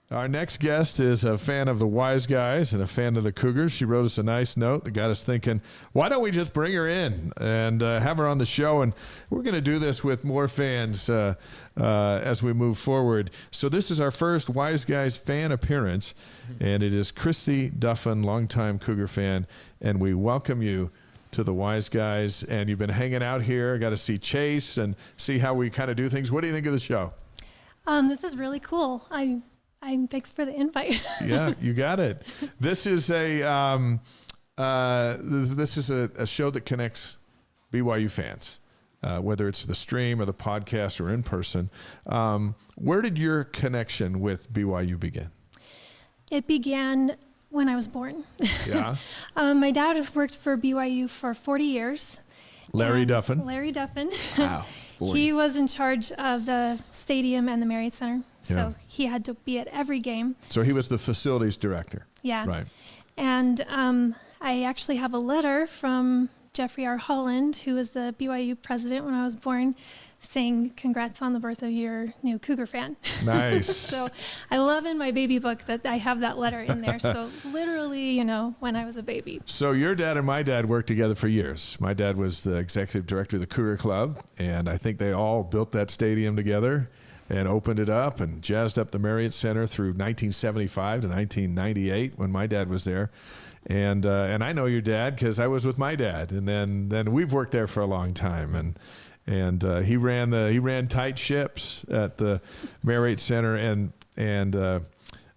Our next guest is a fan of the Wise Guys and a fan of the Cougars. She wrote us a nice note that got us thinking, why don't we just bring her in and have her on the show? And we're going to do this with more fans as we move forward. So this is our first Wise Guys fan appearance, and it is Christy Duffin, longtime Cougar fan, and we welcome you to the Wise Guys. And you've been hanging out here. Got to see Chase and see how we kind of do things. What do you think of the show? This is really cool. Thanks for the invite. Yeah, you got it. This is a show that connects BYU fans, whether it's the stream or the podcast or in person. Where did your connection with BYU begin? It began when I was born. Yeah. My dad worked for BYU for 40 years. Larry Duffin. Larry Duffin. Wow. 40. He was in charge of the stadium and the Marriott Center. So Yeah. he had to be at every game. So he was the facilities director. Yeah. Right. And I actually have a letter from Jeffrey R. Holland, who was the BYU president when I was born, saying congrats on the birth of your new Cougar fan. Nice. So I love in my baby book that I have that letter in there. So literally, when I was a baby. So your dad and my dad worked together for years. My dad was the executive director of the Cougar Club, and I think they all built that stadium together and opened it up and jazzed up the Marriott Center through 1975 to 1998 when my dad was there. And I know your dad because I was with my dad, and then we've worked there for a long time. And he ran tight ships at the Marriott Center and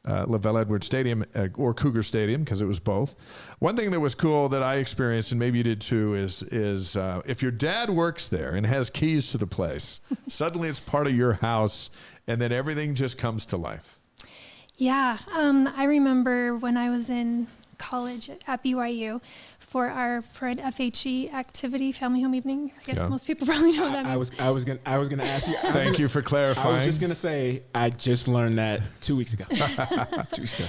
LaVelle Edwards Stadium or Cougar Stadium, because it was both. One thing that was cool that I experienced, and maybe you did too, is if your dad works there and has keys to the place, suddenly it's part of your house, and then everything just comes to life. Yeah. I remember when I was in college at BYU for an FHE activity, family home evening. I guess most people probably know what that means. I was gonna ask you. Thank you for clarifying. I was just gonna say I just learned that 2 weeks ago. 2 weeks ago.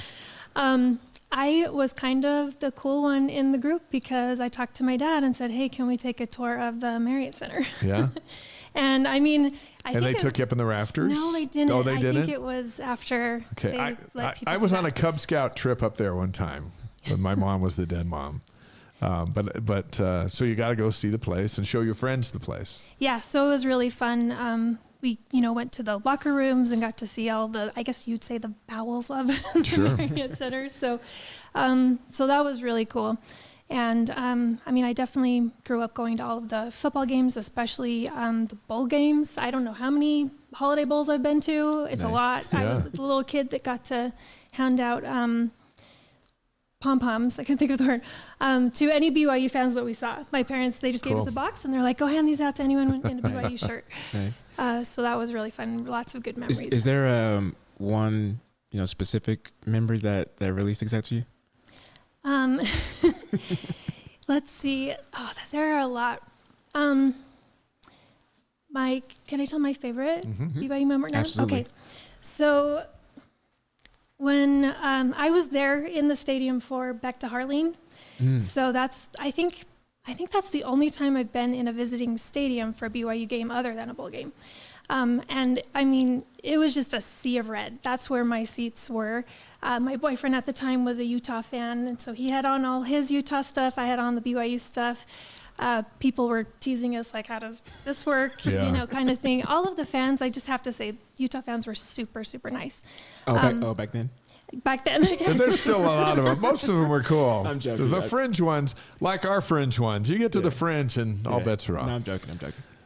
I was kind of the cool one in the group because I talked to my dad and said, "Hey, can we take a tour of the Marriott Center?" Yeah. And I mean, and they took you up in the rafters? No, they didn't. Oh, they didn't? I think it was after. Okay, they let people I do was that. on a Cub Scout trip up there one time when my mom was the dead mom. So you got to go see the place and show your friends the place. Yeah, so it was really fun. We, went to the locker rooms and got to see all the, I guess you'd say, the bowels of Sure. the Marriott Center. So that was really cool. And I definitely grew up going to all of the football games, especially the bowl games. I don't know how many holiday bowls I've been to. It's Nice. a lot. Yeah. I was the little kid that got to hand out pom-poms, I can't think of the word, to any BYU fans that we saw. My parents, they just gave us Cool. a box and they're like, go hand these out to anyone in a BYU shirt. Nice. So that was really fun. Lots of good memories. Is there one specific memory that really sticks out to you? Let's see. Oh, there are a lot. Can I tell my favorite BYU memory now? Absolutely. Okay. So when I was there in the stadium for Back to Harleen, so I think that's the only time I've been in a visiting stadium for a BYU game other than a bowl game. And I mean, it was just a sea of red. That's where my seats were. My boyfriend at the time was a Utah fan, and so he had on all his Utah stuff. I had on the BYU stuff. People were teasing us like, how does this work? Yeah. Kind of thing. All of the fans, I just have to say, Utah fans were super, super nice. Back then? Back then, I guess. And there's still a lot of them. Most of them were cool. I'm joking. The fringe ones, like our fringe ones, you get to the fringe and all bets are off. No, I'm joking.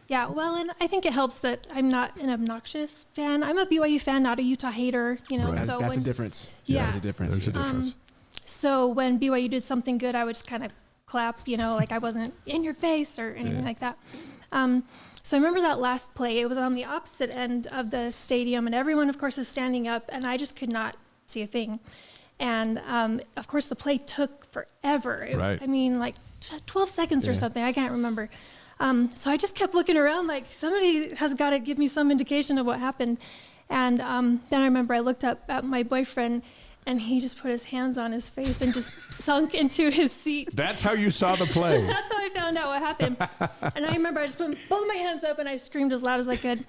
Yeah, well, and I think it helps that I'm not an obnoxious fan. I'm a BYU fan, not a Utah hater, Right. So That's a difference. Yeah. There's a difference. There's a difference. So when BYU did something good, I would just kind of clap, like I wasn't in your face or anything like that. So I remember that last play. It was on the opposite end of the stadium, and everyone, of course, is standing up, and I just could not see a thing. And, of course, the play took forever. Right. I mean, like 12 seconds or something. I can't remember. So I just kept looking around like somebody has got to give me some indication of what happened. And then I remember I looked up at my boyfriend, and he just put his hands on his face and just sunk into his seat. That's how you saw the play. That's how I found out what happened. And I remember I just put both my hands up and I screamed as loud as I could.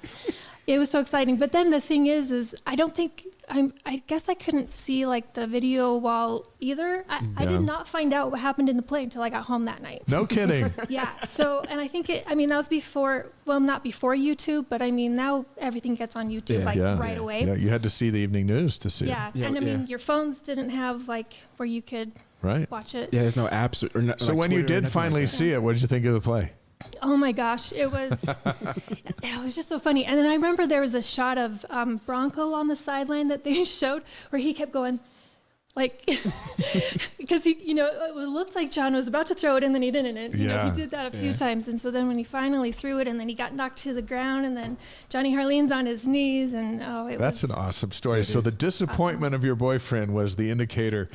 It was so exciting. But then the thing is I guess I couldn't see like the video wall either. I did not find out what happened in the play until I got home that night. No kidding. Yeah. So, and I think that was before, well, not before YouTube, but I mean, now everything gets on YouTube right away. Yeah, you had to see the evening news to see it. And I mean, your phones didn't have like where you could watch it. Yeah, there's no apps or no, so like when Twitter, you did finally see it, what did you think of the play? Oh my gosh, it was just so funny. And then I remember there was a shot of Bronco on the sideline that they showed where he kept going, like, because it looked like John was about to throw it and then he didn't. And, he did that a few times. And so then when he finally threw it and then he got knocked to the ground and then Johnny Harlene's on his knees and That's an awesome story. So the disappointment of your boyfriend was the indicator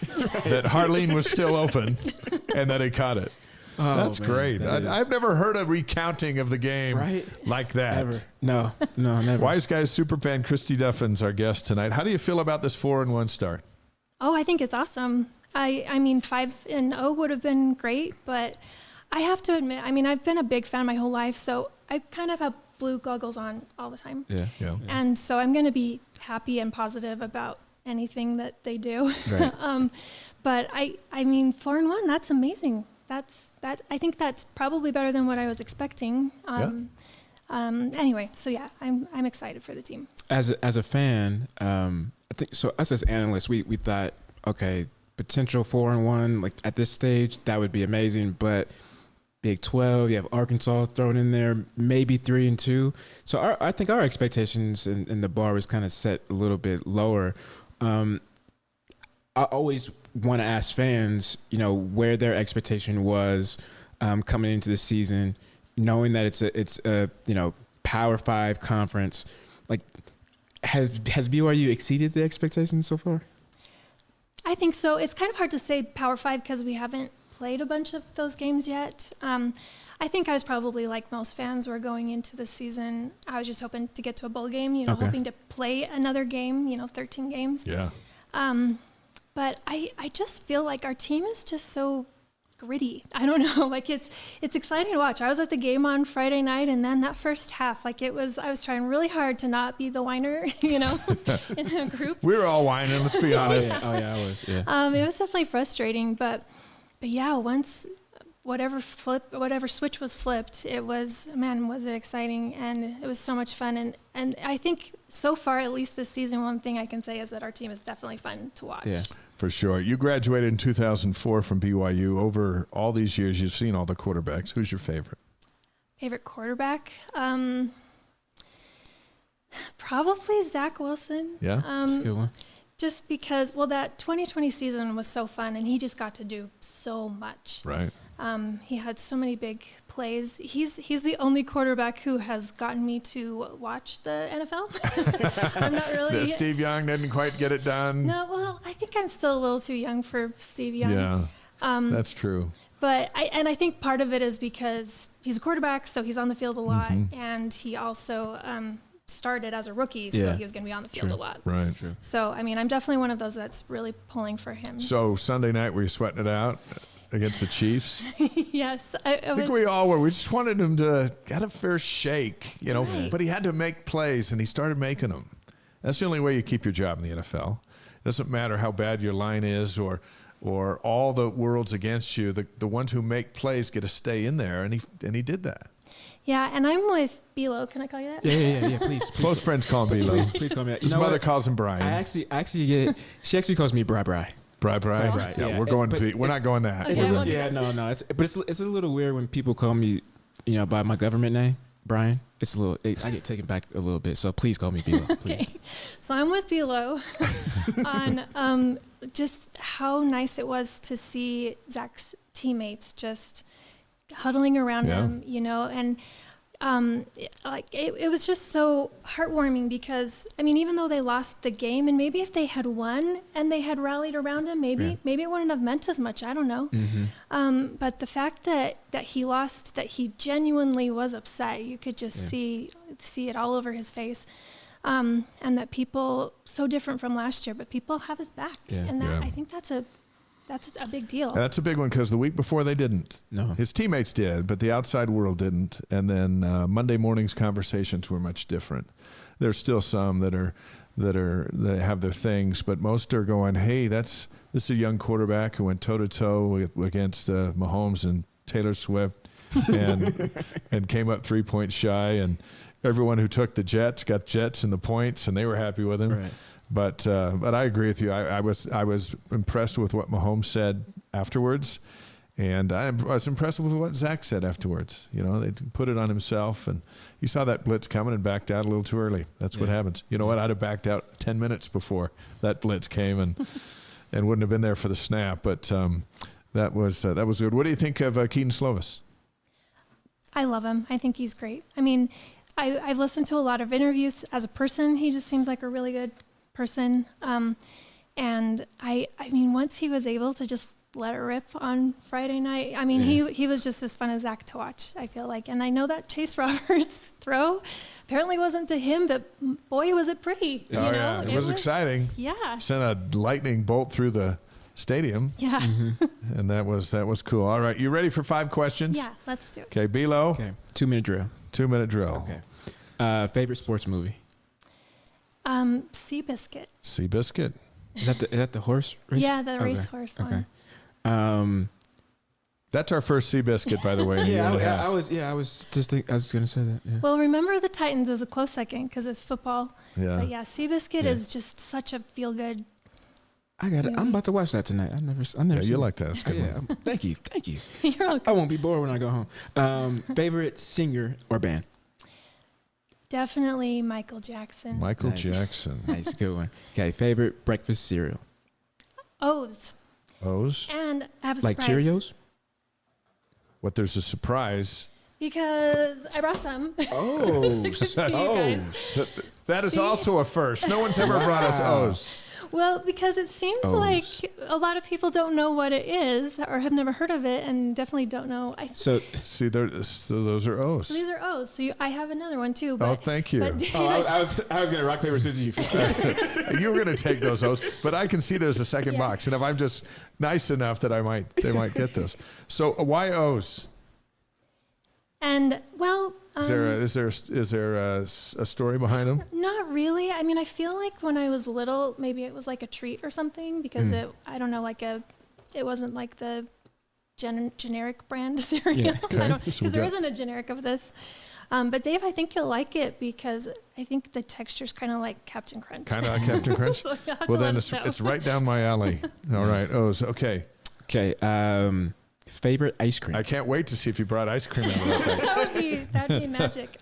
that Harlene was still open and that he caught it. Oh, that's great. I've never heard a recounting of the game like that. Ever. No, never. Wise Guys Superfan Christy Duffin's our guest tonight. How do you feel about this 4-1 start? Oh, I think it's awesome. I mean, 5-0 would have been great, but I have to admit, I mean, I've been a big fan my whole life, so I kind of have blue goggles on all the time. Yeah. And so I'm going to be happy and positive about anything that they do. Right. But I mean, 4-1, that's amazing. I think that's probably better than what I was expecting. Anyway, so yeah, I'm excited for the team. As a fan, I think so. Us as analysts, we thought, okay, potential 4-1, like at this stage, that would be amazing. But Big 12, you have Arkansas thrown in there, maybe 3-2. So I think our expectations and the bar was kind of set a little bit lower. I always want to ask fans, where their expectation was coming into the season, knowing that it's a Power 5 conference. Like, has BYU exceeded the expectations so far? I think so. It's kind of hard to say Power 5 because we haven't played a bunch of those games yet. I think I was probably like most fans were going into the season. I was just hoping to get to a bowl game, hoping to play another game, 13 games. Yeah. But I just feel like our team is just so gritty. I don't know. Like it's exciting to watch. I was at the game on Friday night, and then that first half, I was trying really hard to not be the whiner, in the group. We were all whining. Let's be honest. I was. Yeah. It was definitely frustrating, but yeah, once whatever switch was flipped, it was, man, was it exciting, and it was so much fun. And I think so far, at least this season, one thing I can say is that our team is definitely fun to watch. Yeah. For sure. You graduated in 2004 from BYU. Over all these years, you've seen all the quarterbacks. Who's your favorite? Favorite quarterback? Probably Zach Wilson. Yeah, that's a good one. Just because, that 2020 season was so fun, and he just got to do so much. Right. He had so many big plays. He's the only quarterback who has gotten me to watch the NFL. I'm not really. Steve Young didn't quite get it done. No, well, I think I'm still a little too young for Steve Young. Yeah, that's true. But I think part of it is because he's a quarterback, so he's on the field a lot, and he also started as a rookie, so he was going to be on the field a lot. Right. True. So, I mean, I'm definitely one of those that's really pulling for him. So Sunday night, were you sweating it out against the Chiefs? Yes. I think we all were. We just wanted him to get a fair shake, but he had to make plays, and he started making them. That's the only way you keep your job in the NFL. It doesn't matter how bad your line is or all the world's against you. The ones who make plays get to stay in there, and he did that. Yeah, and I'm with Bilo. Can I call you that? Yeah. Please. Close friends call him Bilo. Please call me that. His mother calls him Brian. She actually calls me Bri. Bri. Right. Yeah, we're not going that. No. It's a little weird when people call me, by my government name, Brian. It's a little. I get taken back a little bit. So please call me Bilo. Please. Okay. So I'm with Bilo on just how nice it was to see Zach's teammates just huddling around him, and it was just so heartwarming because, I mean, even though they lost the game, and maybe if they had won and they had rallied around him, maybe it wouldn't have meant as much. I don't know. Mm-hmm. But the fact that he lost, that he genuinely was upset, you could just see it all over his face. And that people, so different from last year, but people have his back. Yeah. And I think that's that's a big deal. That's a big one because the week before they didn't. No. His teammates did, but the outside world didn't. And then Monday morning's conversations were much different. There's still some that have their things, but most are going, hey, this is a young quarterback who went toe-to-toe against Mahomes and Taylor Swift and came up 3 points shy. And everyone who took the Jets got Jets and the points, and they were happy with him. Right. But I agree with you. I was impressed with what Mahomes said afterwards, and I was impressed with what Zach said afterwards. You know, they put it on himself, and he saw that blitz coming and backed out a little too early. That's what happens. You know what? I'd have backed out 10 minutes before that blitz came, and wouldn't have been there for the snap. But that was good. What do you think of Keaton Slovis? I love him. I think he's great. I mean, I've listened to a lot of interviews. As a person, he just seems like a really good person. And I mean, once he was able to just let it rip on Friday night, I mean, he was just as fun as Zach to watch, I feel like. And I know that Chase Roberts throw apparently wasn't to him, but boy, was it pretty. Oh, you know? Yeah. It was exciting. Yeah. Sent a lightning bolt through the stadium. Yeah. Mm-hmm. And that was cool. All right. You ready for 5 questions? Yeah, let's do it. Okay, Bilo. Okay. 2-minute drill. 2-minute drill. Okay. Favorite sports movie? Seabiscuit. Seabiscuit. Is that the horse race? Yeah, the racehorse one. Okay. That's our first Seabiscuit, by the way. I was gonna say that. Yeah. Well, remember the Titans is a close second because it's football. Yeah. But yeah, Seabiscuit is just such a feel good. I'm about to watch that tonight. I never Yeah, seen you it. like that. It's a good one. Thank you. You're welcome. I won't be bored when I go home. Favorite singer or band? Definitely Michael Jackson. Michael Jackson. Nice, good one. Okay, favorite breakfast cereal? O's. O's? And I have a Like surprise. Cheerios? What, there's a surprise? Because I brought some. Oh, to you guys. That is also a first. No one's ever brought us O's. Well, because it seems like a lot of people don't know what it is or have never heard of it and definitely don't know. So those are O's. So these are O's. So I have another one too. Oh, thank you. I was gonna rock paper scissors you. You were going to take those O's, but I can see there's a second box, and if I'm just nice enough that they might get those. So why O's? And well, Is there a story behind them? not really. I mean, I feel like when I was little, maybe it was like a treat or something because I don't know, it wasn't like the generic brand cereal. Yeah. Okay. Because there isn't a generic of this. But Dave, I think you'll like it because I think the texture's kind of like Captain Crunch. Kind of like Captain Crunch? So you'll have Well, to then let us know. it's right down my alley. All right, O's. Okay. Okay. Favorite ice cream? I can't wait to see if you brought ice cream out of that thing. That'd be magic.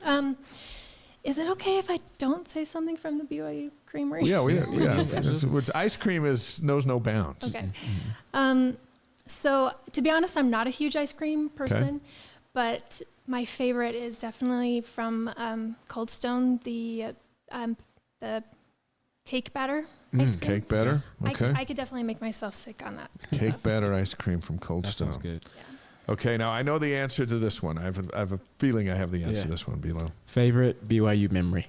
Is it okay if I don't say something from the BYU Creamery? Yeah. Ice cream knows no bounds. Okay. So to be honest, I'm not a huge ice cream person, but my favorite is definitely from Cold Stone, the cake batter ice cream. Cake batter. Okay. I could definitely make myself sick on that. Cake batter ice cream from Cold That Stone. sounds good. Yeah. Okay, now I know the answer to this one. I have a feeling I have the answer to this one, Bilo. Favorite BYU memory?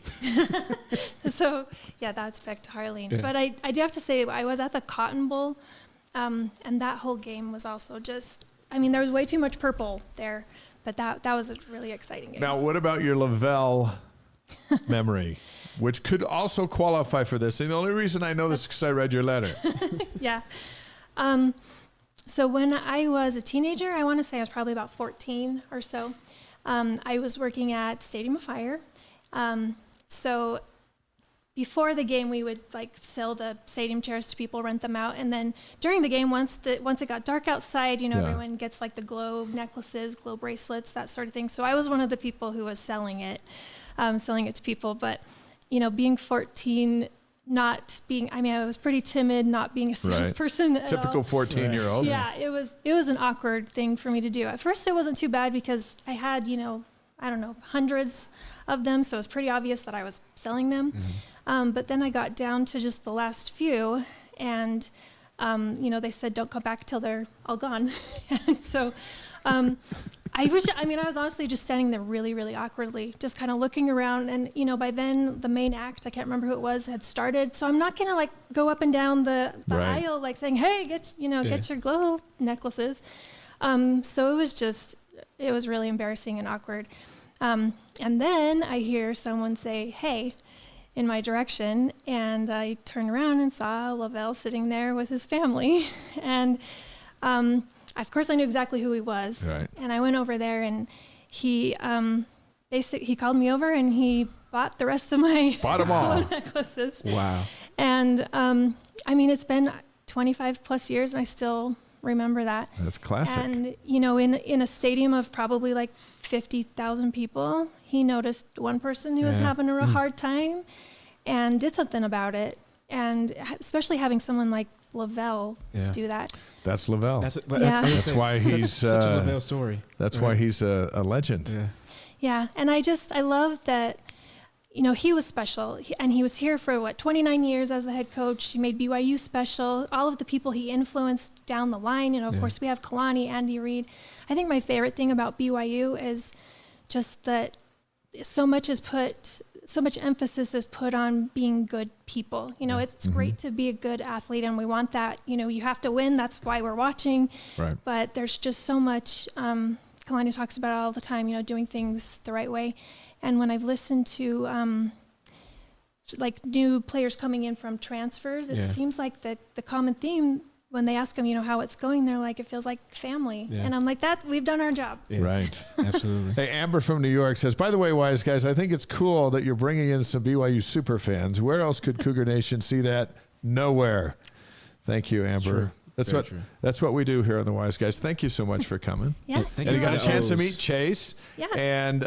So yeah, that's back to Harleen. Yeah. But I do have to say I was at the Cotton Bowl, and that whole game was also just. I mean, there was way too much purple there, but that was a really exciting game. Now, what about your Lavelle memory, which could also qualify for this? And the only reason I know this is because I read your letter. Yeah. So when I was a teenager, I want to say I was probably about 14 or so. I was working at Stadium of Fire. So before the game, we would like sell the stadium chairs to people, rent them out, and then during the game, once it got dark outside, everyone gets like the glow necklaces, glow bracelets, that sort of thing. So I was one of the people who was selling it to people. But being 14. I was pretty timid, not being a salesperson at Typical all. 14-year-old. Yeah, it was an awkward thing for me to do. At first, it wasn't too bad because I had, hundreds of them, so it was pretty obvious that I was selling them. Mm-hmm. But then I got down to just the last few, and they said don't come back till they're all gone. And so I was honestly just standing there really, really awkwardly, just kind of looking around. And, by then the main act, I can't remember who it was, had started. So I'm not going to like go up and down the Right. aisle, like saying, hey, get your glow necklaces. So it was really embarrassing and awkward. And then I hear someone say, hey, in my direction. And I turned around and saw Lavelle sitting there with his family. And, of course, I knew exactly who he was. Right. And I went over there, and he he called me over, and he bought the rest of my Bought them all. necklaces. Wow. And it's been 25 plus years, and I still remember that. That's classic. And in a stadium of probably like 50,000 people, he noticed one person who was having a real hard time, and did something about it. And especially having someone like Lavelle do that. That's Lavelle. That's That's why he's such a Lavelle story. That's Right. why he's a legend. Yeah. Yeah, and I love that, he was special, and he was here for 29 years as the head coach. He made BYU special. All of the people he influenced down the line, of course we have Kalani, Andy Reid. I think my favorite thing about BYU is just that so much emphasis is put on being good people. It's great to be a good athlete, and we want that. You have to win. That's why we're watching. Right. But there's just so much. Kalani talks about it all the time. Doing things the right way. And when I've listened to new players coming in from transfers, it seems like the common theme when they ask them, how it's going, they're like, it feels like family. Yeah. And I'm like, we've done our job. Yeah. Right. Absolutely. Hey, Amber from New York says, by the way, Wise Guys, I think it's cool that you're bringing in some BYU super fans. Where else could Cougar Nation see that? Nowhere. Thank you, Amber. True. That's what we do here on the Wise Guys. Thank you so much for coming. Yeah. Thank And you got a for chance to those. meet Chase. Yeah. And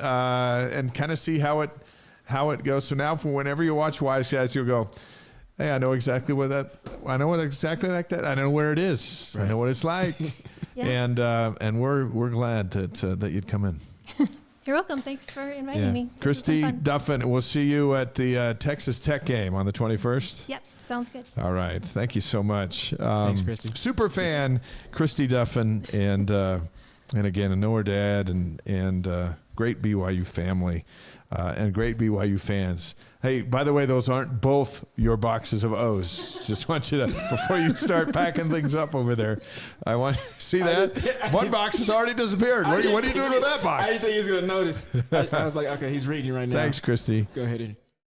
kind of see how it goes. So now, for whenever you watch Wise Guys, you'll go, hey, I know exactly like that. I know where it is. Right. I know what it's like. Yeah. And we're glad that you'd come in. You're welcome. Thanks for inviting me. This has been Christy, fun. Duffin, we'll see you at the Texas Tech game on the 21st. Yep. Sounds good. All right. Thank you so much. Thanks, Christy. Superfan Christy Duffin, and again, I know her dad and great BYU family and great BYU fans. Hey, by the way, those aren't both your boxes of O's. Just want you to, before you start packing things up over there, I want to see that. One box has already disappeared. What are you doing with that box? I didn't think he was going to notice. I was like, okay, he's reading right now. Thanks, Christy. Go ahead and